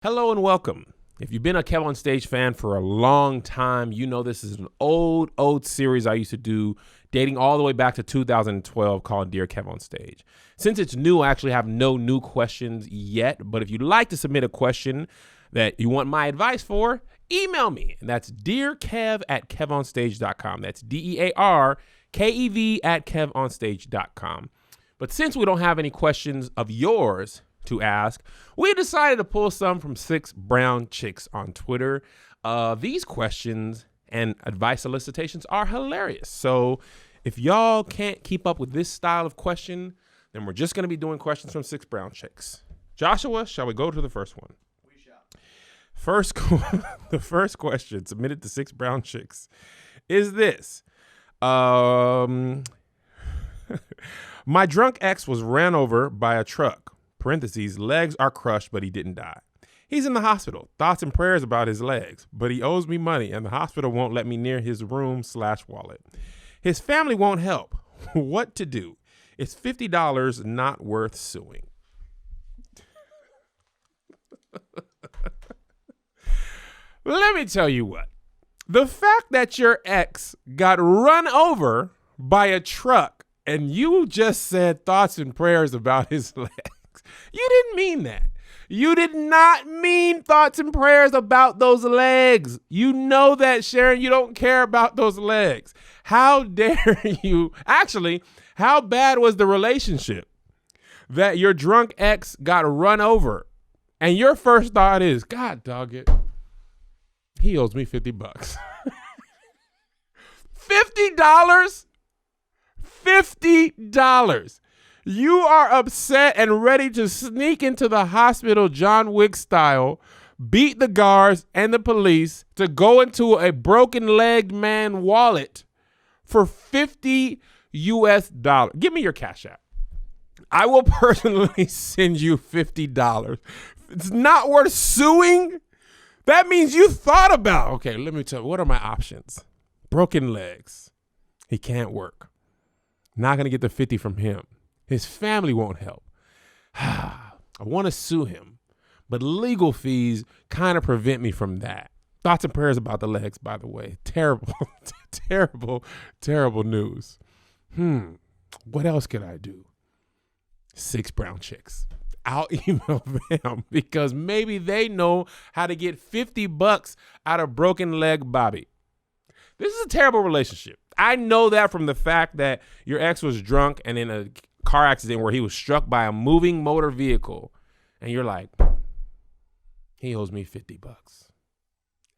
Hello and welcome. If you've been a KevOnStage fan for a long time, you know this is an old series I used to do dating all the way back to 2012 called Dear KevOnStage. Since it's new, I actually have no new questions yet, but if you'd like to submit a question that you want my advice for, email me. And that's dearkev@kevonstage.com. That's DEARKEV@kevonstage.com. But since we don't have any questions of yours to ask, we decided to pull some from 6 Brown Chicks on Twitter. These questions and advice solicitations are hilarious. So if y'all can't keep up with this style of question, then we're just going to be doing questions from 6 Brown Chicks. Joshua, shall we go to the first one? We shall. The first question submitted to 6 Brown Chicks is this. My drunk ex was ran over by a truck. Parentheses, legs are crushed, but he didn't die. He's in the hospital. Thoughts and prayers about his legs, but he owes me money and the hospital won't let me near his room/wallet. His family won't help. What to do? Is $50 not worth suing? Let me tell you what. The fact that your ex got run over by a truck and you just said thoughts and prayers about his legs, you didn't mean that. You did not mean thoughts and prayers about those legs. You know that, Sharon. You don't care about those legs. How dare you? Actually, how bad was the relationship that your drunk ex got run over and your first thought is, God dog it, he owes me $50. $50? $50. You are upset and ready to sneak into the hospital John Wick style, beat the guards and the police to go into a broken-legged man wallet for $50 US. Give me your Cash App. I will personally send you $50. It's not worth suing. That means you thought about, okay, let me tell you, what are my options? Broken legs. He can't work. Not going to get the 50 from him. His family won't help. I want to sue him, but legal fees kind of prevent me from that. Thoughts and prayers about the legs, by the way. Terrible, terrible news. What else could I do? 6 Brown Chicks. I'll email them because maybe they know how to get $50 out of broken leg Bobby. This is a terrible relationship. I know that from the fact that your ex was drunk and in a car accident where he was struck by a moving motor vehicle. And you're like, he owes me $50.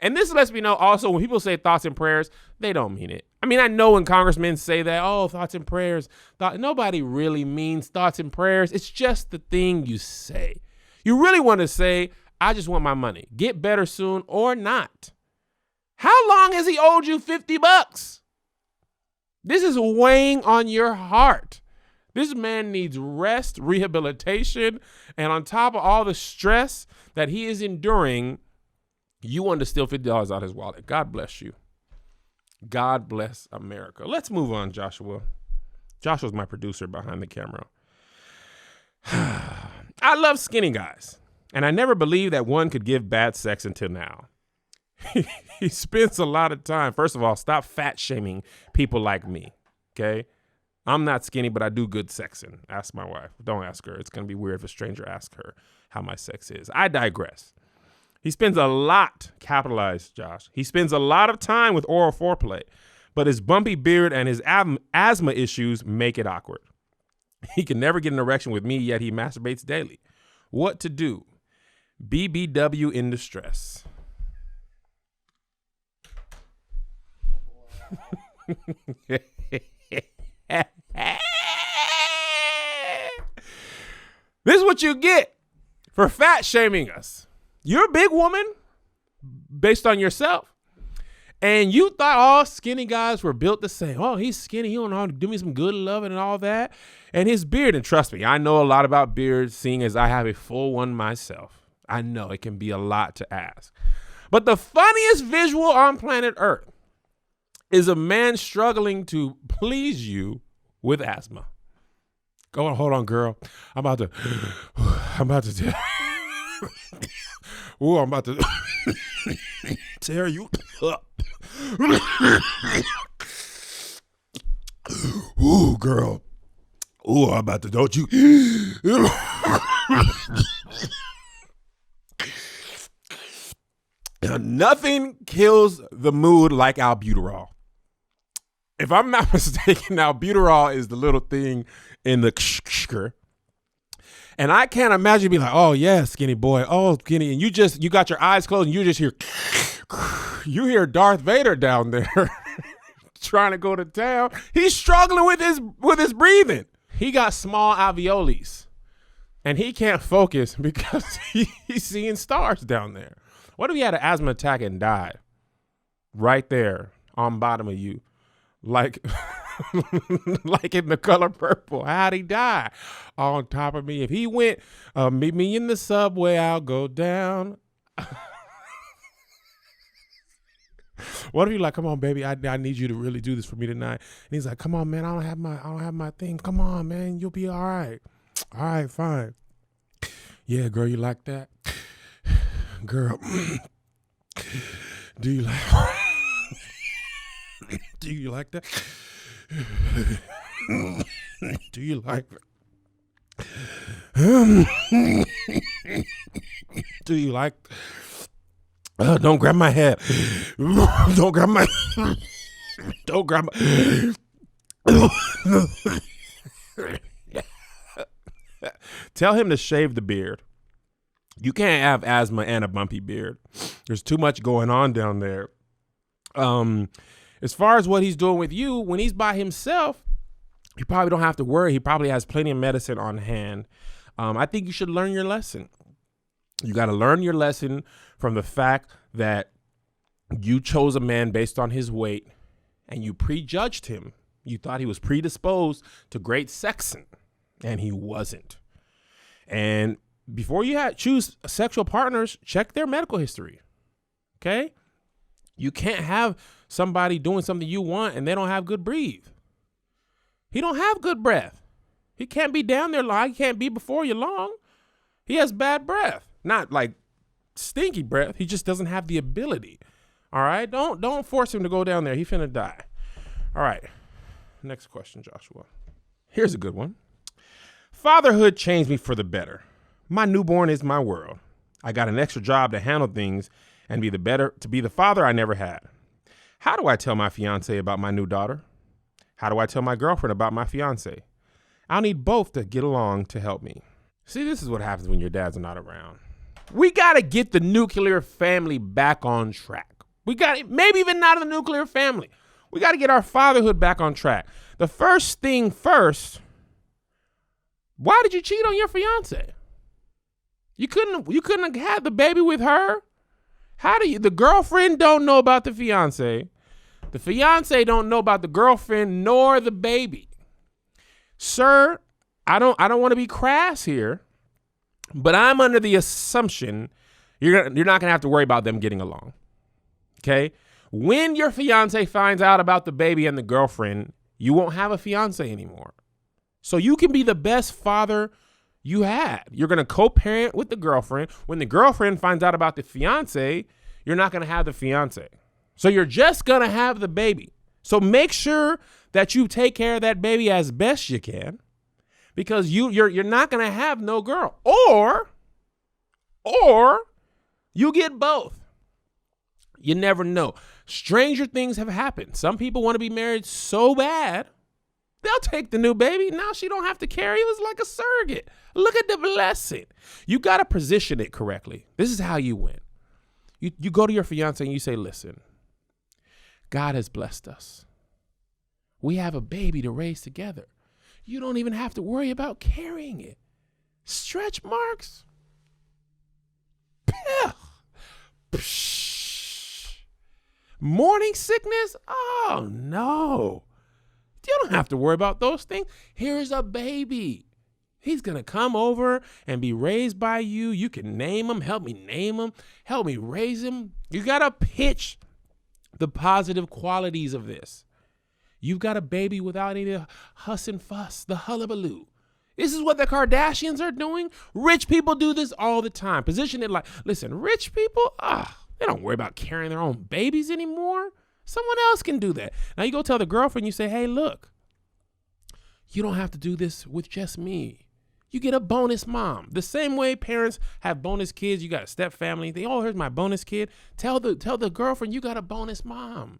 And this lets me know also when people say thoughts and prayers, they don't mean it. I mean, I know when congressmen say that, oh, thoughts and prayers, nobody really means thoughts and prayers. It's just the thing you say. You really want to say, I just want my money. Get better soon or not. How long has he owed you $50? This is weighing on your heart. This man needs rest, rehabilitation, and on top of all the stress that he is enduring, you want to steal $50 out of his wallet. God bless you. God bless America. Let's move on, Joshua. Joshua's my producer behind the camera. I love skinny guys, and I never believed that one could give bad sex until now. He spends a lot of time. First of all, stop fat shaming people like me, okay? I'm not skinny, but I do good sexing. Ask my wife. Don't ask her. It's going to be weird if a stranger asks her how my sex is. I digress. He spends a lot, capitalized Josh, he spends a lot of time with oral foreplay, but his bumpy beard and his asthma issues make it awkward. He can never get an erection with me, yet he masturbates daily. What to do? BBW in distress. This is what you get for fat shaming us. You're a big woman based on yourself. And you thought all skinny guys were built the same. Oh, he's skinny. He don't know how to do me some good loving and all that. And his beard, and trust me, I know a lot about beards, seeing as I have a full one myself. I know it can be a lot to ask. But the funniest visual on planet Earth is a man struggling to please you with asthma. Go on, hold on, girl. I'm about to Ooh, I'm about to tear you up. Ooh, girl. Ooh, I'm about to, don't you? Nothing kills the mood like albuterol. If I'm not mistaken, albuterol is the little thing in the and I can't imagine being like, oh yeah, skinny boy, oh skinny, and you got your eyes closed and you just hear Darth Vader down there trying to go to town. He's struggling with his breathing. He got small alveoles and he can't focus because he's seeing stars down there. What if he had an asthma attack and died right there on bottom of you? Like, like in The Color Purple. How'd he die? On top of me. If he went, meet me in the subway, I'll go down. What if you like, come on, baby, I need you to really do this for me tonight. And he's like, come on, man, I don't have my thing. Come on, man, you'll be all right. All right, fine. Yeah, girl, you like that? Girl, do you like do you like that? Do you like do you like don't grab my head. Don't grab my don't grab my Tell him to shave the beard. You can't have asthma and a bumpy beard. There's too much going on down there. As far as what he's doing with you, when he's by himself, you probably don't have to worry. He probably has plenty of medicine on hand. I think you should learn your lesson. You got to learn your lesson from the fact that you chose a man based on his weight and you prejudged him. You thought he was predisposed to great sexing, and he wasn't. And before you choose sexual partners, check their medical history. Okay? You can't have somebody doing something you want and they don't have good breathe. He don't have good breath. He can't be down there long. He can't be before you long. He has bad breath. Not like stinky breath. He just doesn't have the ability. All right? Don't force him to go down there. He finna die. All right. Next question, Joshua. Here's a good one. Fatherhood changed me for the better. My newborn is my world. I got an extra job to handle things and be the father I never had. How do I tell my fiance about my new daughter? How do I tell my girlfriend about my fiance? I'll need both to get along to help me. See, this is what happens when your dads are not around. We got to get the nuclear family back on track. We got it, maybe even not the nuclear family. We got to get our fatherhood back on track. The first thing first, why did you cheat on your fiance? You couldn't have had the baby with her. The girlfriend don't know about the fiance. The fiance don't know about the girlfriend nor the baby. Sir, I don't want to be crass here, but I'm under the assumption you're not going to have to worry about them getting along. Okay? When your fiance finds out about the baby and the girlfriend, you won't have a fiance anymore. So you can be the best father you had. You're going to co-parent with the girlfriend. When the girlfriend finds out about the fiance, you're not going to have the fiance. So you're just going to have the baby. So make sure that you take care of that baby as best you can, because you're not going to have no girl. Or you get both. You never know. Stranger things have happened. Some people want to be married so bad, they'll take the new baby. Now she don't have to carry. It was like a surrogate. Look at the blessing. You got to position it correctly. This is how you win. You go to your fiance and you say, listen, God has blessed us. We have a baby to raise together. You don't even have to worry about carrying it. Stretch marks. Morning sickness? Oh, no. You don't have to worry about those things. Here's a baby. He's going to come over and be raised by you. You can name him, help me name him, help me raise him. You got to pitch the positive qualities of this. You've got a baby without any huss and fuss, the hullabaloo. This is what the Kardashians are doing. Rich people do this all the time. Position it like, listen, rich people, they don't worry about carrying their own babies anymore. Someone else can do that. Now you go tell the girlfriend, you say, hey, look, you don't have to do this with just me. You get a bonus mom. The same way parents have bonus kids, you got a step family. They, oh, here's my bonus kid. Tell the girlfriend you got a bonus mom.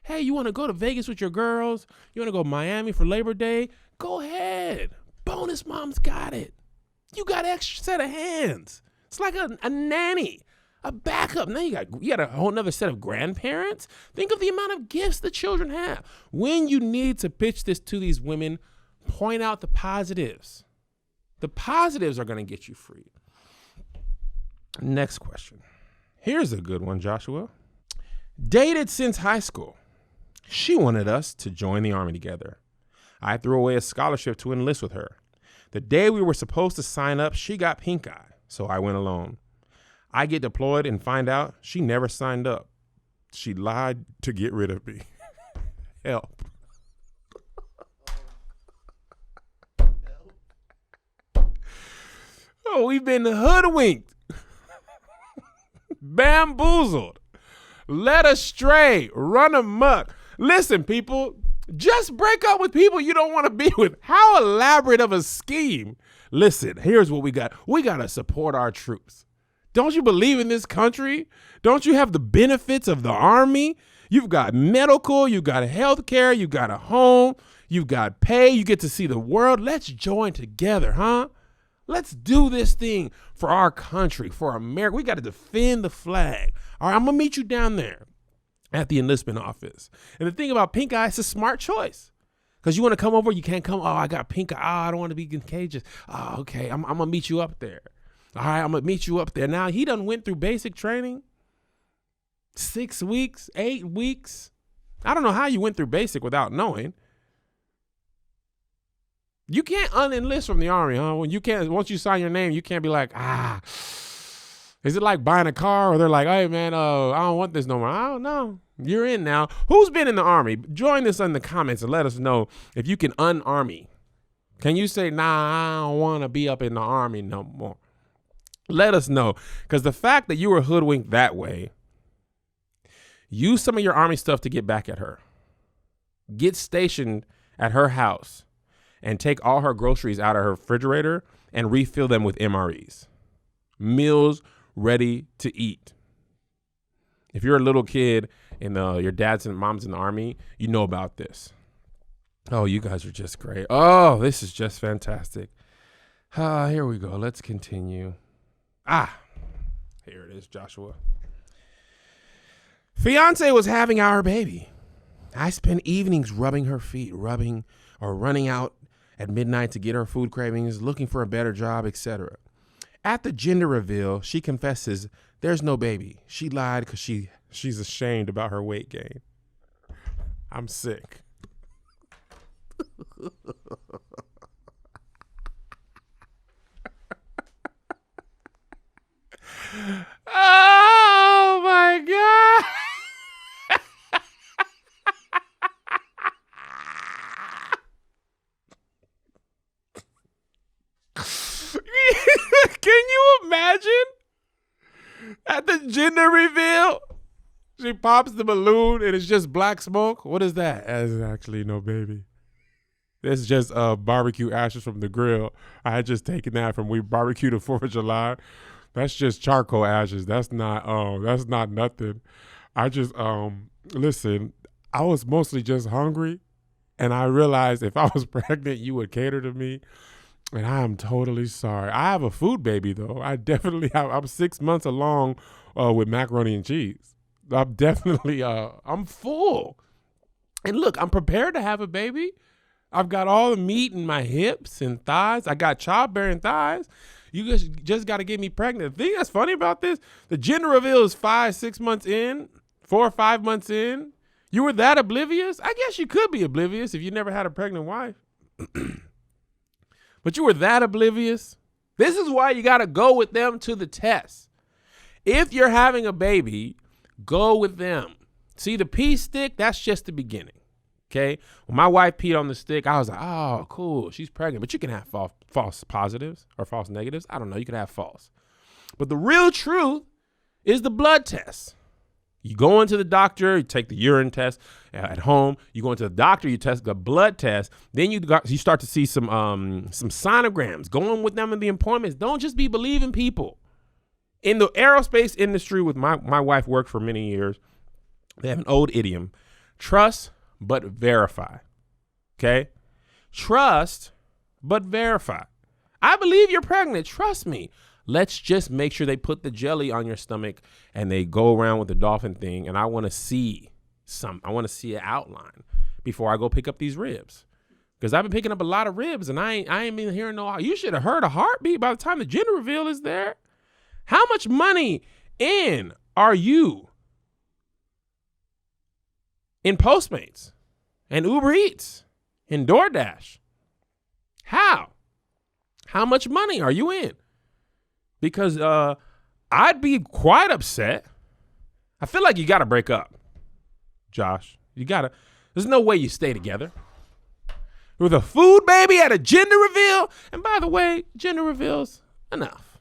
Hey, you want to go to Vegas with your girls? You want to go to Miami for Labor Day? Go ahead. Bonus mom's got it. You got an extra set of hands. It's like a nanny, a backup. Now you got a whole nother set of grandparents. Think of the amount of gifts the children have. When you need to pitch this to these women, point out the positives. The positives are going to get you free. Next question. Here's a good one, Joshua. Dated since high school. She wanted us to join the Army together. I threw away a scholarship to enlist with her. The day we were supposed to sign up, she got pink eye, so I went alone. I get deployed and find out she never signed up. She lied to get rid of me. Help. Oh, we've been hoodwinked, bamboozled, led astray, run amok. Listen, people, just break up with people you don't want to be with. How elaborate of a scheme. Listen, here's what we got. We got to support our troops. Don't you believe in this country? Don't you have the benefits of the Army? You've got medical, you've got health care, you've got a home, you've got pay, you get to see the world. Let's join together, huh? Let's do this thing for our country, for America. We got to defend the flag. All right, I'm going to meet you down there at the enlistment office. And the thing about pink eye, it's a smart choice. Because you want to come over, you can't come. Oh, I got pink eye. Oh, I don't want to be contagious. Oh, okay, I'm going to meet you up there. All right, I'm going to meet you up there. Now, he done went through basic training. 6 weeks, 8 weeks. I don't know how you went through basic without knowing. You can't unenlist from the Army, huh? When you can't, once you sign your name, you can't be like, is it like buying a car? Or they're like, hey man, I don't want this no more. I don't know. You're in now. Who's been in the Army? Join us in the comments and let us know if you can un-Army. Can you say, nah, I don't want to be up in the Army no more? Let us know. Because the fact that you were hoodwinked that way, use some of your Army stuff to get back at her. Get stationed at her house and take all her groceries out of her refrigerator and refill them with MREs. Meals ready to eat. If you're a little kid and your dad's and mom's in the Army, you know about this. Oh, you guys are just great. Oh, this is just fantastic. Here we go. Let's continue. Here it is, Joshua. Fiance was having our baby. I spent evenings rubbing her feet, running out at midnight to get her food cravings, looking for a better job, etc. At the gender reveal, she confesses there's no baby. She lied because she's ashamed about her weight gain. I'm sick. Oh my God. Can you imagine? At the gender reveal, she pops the balloon and it's just black smoke. What is that? There's actually no baby. It's just barbecue ashes from the grill. I had just taken that from we barbecued the 4th of July. That's just charcoal ashes. That's not nothing. I just listen, I was mostly just hungry and I realized if I was pregnant, you would cater to me. And I am totally sorry. I have a food baby though. I definitely have. I'm 6 months along with macaroni and cheese. I'm definitely I'm full. And look, I'm prepared to have a baby. I've got all the meat in my hips and thighs. I got childbearing thighs. You just got to get me pregnant. The thing that's funny about this, the gender reveal is 5-6 months in, 4 or 5 months in. You were that oblivious? I guess you could be oblivious if you never had a pregnant wife. But you were that oblivious? This is why you got to go with them to the test. If you're having a baby, go with them. See the pee stick? That's just the beginning. Okay. When my wife peed on the stick, I was like, oh, cool. She's pregnant. But you can have false positives or false negatives. I don't know. You can have false. But the real truth is the blood test. You go into the doctor, you take the urine test at home. You go into the doctor, you test the blood test. Then you start to see some sonograms going with them in the appointments. Don't just be believing people. In the aerospace industry, with my wife worked for many years, they have an old idiom: trust but verify. Okay? Trust but verify. I believe you're pregnant. Trust me. Let's just make sure they put the jelly on your stomach and they go around with the dolphin thing. And I want to see an outline before I go pick up these ribs. Because I've been picking up a lot of ribs and I ain't been hearing no, you should have heard a heartbeat by the time the gender reveal is there. How much money in are you in Postmates and Uber Eats and DoorDash? How much money are you in? Because I'd be quite upset. I feel like you got to break up, Josh. There's no way you stay together. With a food baby at a gender reveal. And by the way, gender reveals, enough.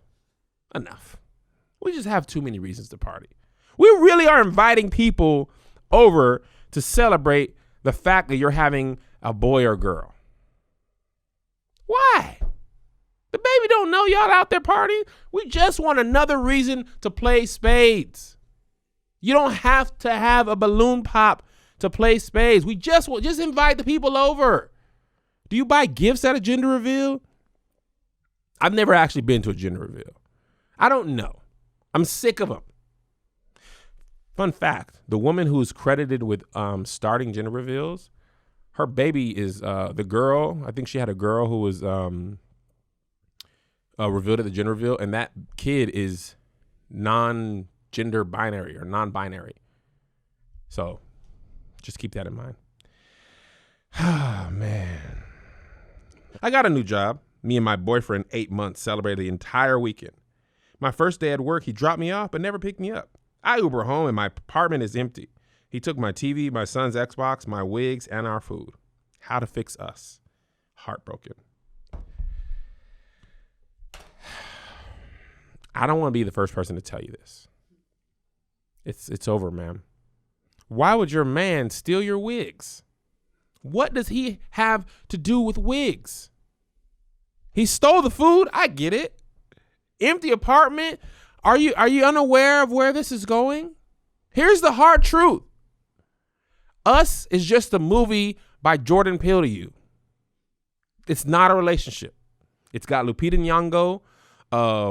We just have too many reasons to party. We really are inviting people over to celebrate the fact that you're having a boy or girl. Why? The baby don't know y'all out there partying. We just want another reason to play spades. You don't have to have a balloon pop to play spades. We just invite the people over. Do you buy gifts at a gender reveal? I've never actually been to a gender reveal. I don't know. I'm sick of them. Fun fact, the woman who's credited with starting gender reveals, her baby is the girl. I think she had a girl who was revealed at the gender reveal, and that kid is non-gender binary or non-binary. So just keep that in mind. Oh, man. I got a new job. Me and my boyfriend, 8 months, celebrated the entire weekend. My first day at work, he dropped me off but never picked me up. I Uber home and my apartment is empty. He took my TV, my son's Xbox, my wigs, and our food. How to fix us. Heartbroken. I don't want to be the first person to tell you this. It's over, ma'am. Why would your man steal your wigs? What does he have to do with wigs? He stole the food. I get it. Empty apartment. Are you unaware of where this is going? Here's the hard truth. Us is just a movie by Jordan Peele to you. It's not a relationship. It's got Lupita Nyong'o,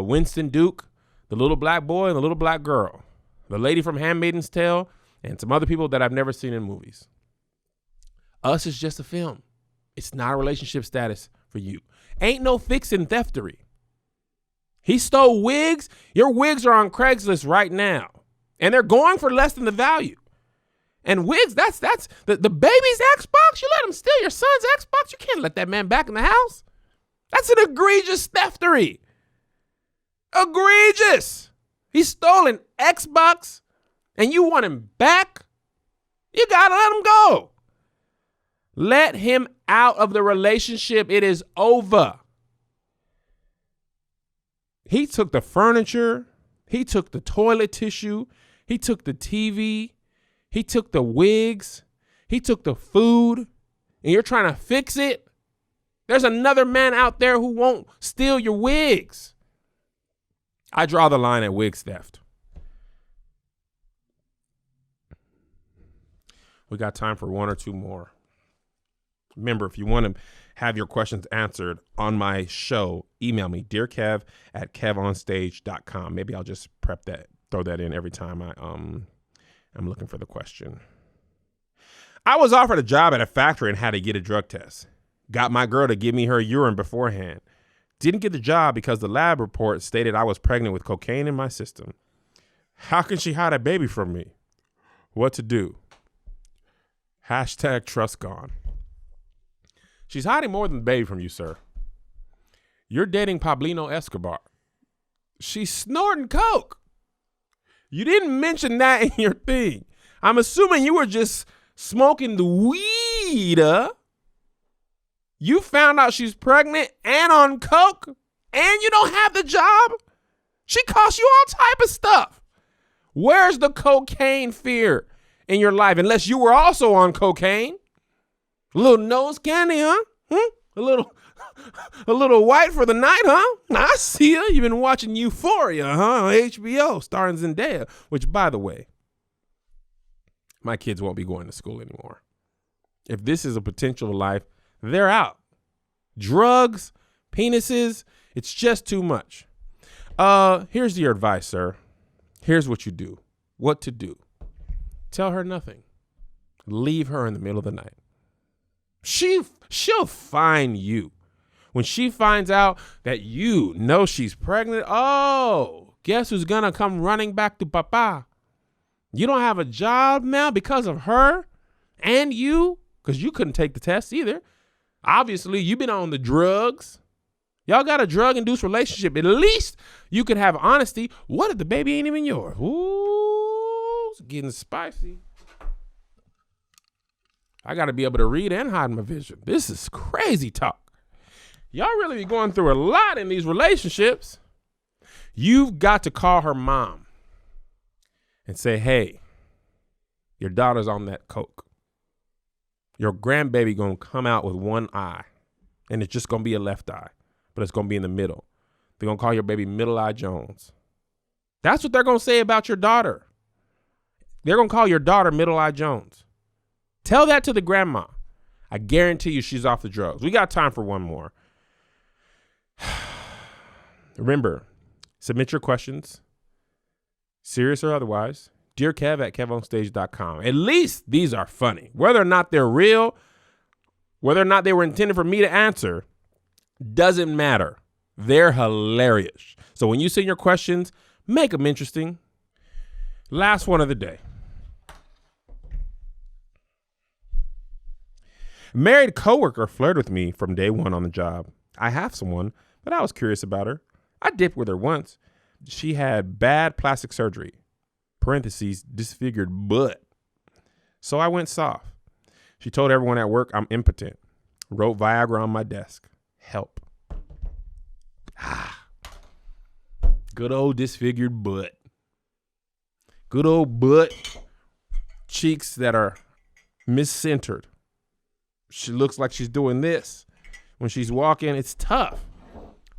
Winston Duke, the little black boy and the little black girl, the lady from Handmaid's Tale, and some other people that I've never seen in movies. Us is just a film. It's not a relationship status for you. Ain't no fixing theftery. He stole wigs. Your wigs are on Craigslist right now, and they're going for less than the value. And wigs, that's the baby's Xbox. You let him steal your son's Xbox. You can't let that man back in the house. That's an egregious theftery. Egregious. He stole an Xbox and you want him back? You gotta let him go. Let him out of the relationship. It is over. He took the furniture. He took the toilet tissue. He took the TV. He took the wigs. He took the food. And you're trying to fix it? There's another man out there who won't steal your wigs. I draw the line at wig theft. We got time for one or two more. Remember, if you want to have your questions answered on my show, email me, dearkev@KevOnStage.com. Maybe I'll just throw that in every time I'm looking for the question. I was offered a job at a factory and had to get a drug test. Got my girl to give me her urine beforehand. Didn't get the job because the lab report stated I was pregnant with cocaine in my system. How can she hide a baby from me? What to do? #trust gone. She's hiding more than the baby from you, sir. You're dating Pablito Escobar. She's snorting coke. You didn't mention that in your thing. I'm assuming you were just smoking the weed Rita, you found out she's pregnant and on coke and you don't have the job? She costs you all type of stuff. Where's the cocaine fear in your life? Unless you were also on cocaine. A little nose candy, huh? A little white for the night, huh? I see ya. You've been watching Euphoria, huh? On HBO, starring Zendaya. Which, by the way, my kids won't be going to school anymore. If this is a potential life, they're out. Drugs, penises, it's just too much. Here's your advice, sir. Here's what you do. What to do. Tell her nothing. Leave her in the middle of the night. She'll find you. When she finds out that you know she's pregnant, oh, guess who's going to come running back to papa? You don't have a job now because of her and you, because you couldn't take the test either. Obviously, you've been on the drugs. Y'all got a drug-induced relationship. At least you could have honesty. What if the baby ain't even yours? Ooh, it's getting spicy. I got to be able to read and hide my vision. This is crazy talk. Y'all really be going through a lot in these relationships. You've got to call her mom and say, hey, your daughter's on that coke. Your grandbaby going to come out with one eye, and it's just going to be a left eye, but it's going to be in the middle. They're going to call your baby Middle Eye Jones. That's what they're going to say about your daughter. They're going to call your daughter Middle Eye Jones. Tell that to the grandma. I guarantee you she's off the drugs. We got time for one more. Remember, submit your questions, serious or otherwise, dearkev@KevOnStage.com. At least these are funny. Whether or not they're real, whether or not they were intended for me to answer, doesn't matter. They're hilarious. So when you send your questions, make them interesting. Last one of the day. Married coworker flirted with me from day one on the job. I have someone, but I was curious about her. I dipped with her once. She had bad plastic surgery, parentheses, disfigured butt. So I went soft. She told everyone at work I'm impotent. Wrote Viagra on my desk. Help. Good old disfigured butt. Good old butt. Cheeks that are miscentered. She looks like she's doing this when she's walking. It's tough.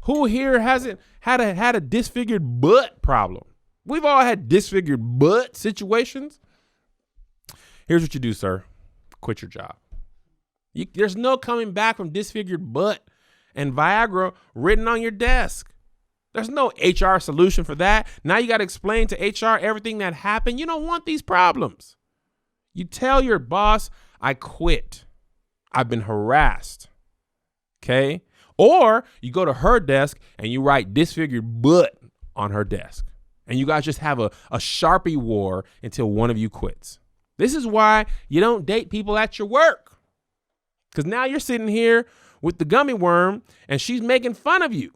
Who here hasn't had a disfigured butt problem? We've all had disfigured butt situations. Here's what you do, sir. Quit your job. There's no coming back from disfigured butt and Viagra written on your desk. There's no HR solution for that. Now you got to explain to HR everything that happened. You don't want these problems. You tell your boss, I quit. I've been harassed. Okay? Or you go to her desk and you write disfigured butt on her desk. And you guys just have a Sharpie war until one of you quits. This is why you don't date people at your work. Because now you're sitting here with the gummy worm and she's making fun of you.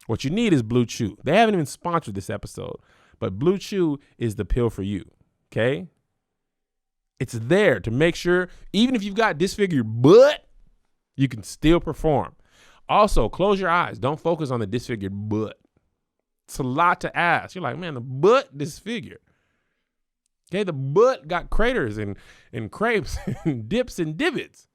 What you need is Blue Chew. They haven't even sponsored this episode, but Blue Chew is the pill for you. Okay? It's there to make sure, even if you've got disfigured butt, you can still perform. Also, close your eyes. Don't focus on the disfigured butt. It's a lot to ask. You're like, man, the butt disfigured. Okay, the butt got craters and crepes and dips and divots.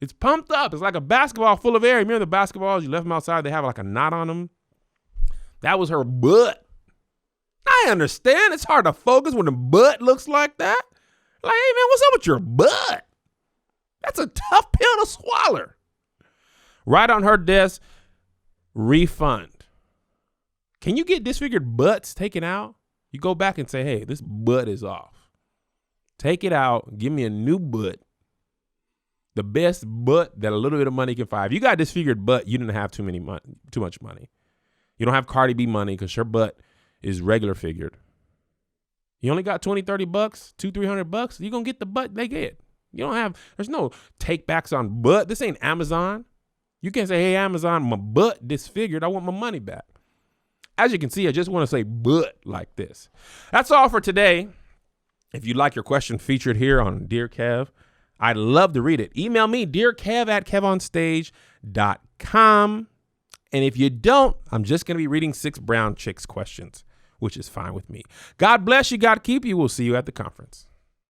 It's pumped up. It's like a basketball full of air. Remember the basketballs? You left them outside. They have like a knot on them. That was her butt. I understand. It's hard to focus when the butt looks like that. Like, hey, man, what's up with your butt? That's a tough pill to swallow. Right on her desk, refund. Can you get disfigured butts taken out? You go back and say, hey, this butt is off. Take it out. Give me a new butt. The best butt that a little bit of money can find. If you got disfigured butt, you didn't have too much money. You don't have Cardi B money because her butt is regular figured. You only got $20, $30, $200-$300. You're going to get the butt they get. There's no take backs on butt. This ain't Amazon. You can't say, hey, Amazon, my butt disfigured. I want my money back. As you can see, I just want to say butt like this. That's all for today. If you'd like your question featured here on Dear Kev, I'd love to read it. Email me, dearkev@KevOnStage.com. And if you don't, I'm just going to be reading 6 brown chicks questions, which is fine with me. God bless you. God keep you. We'll see you at the conference.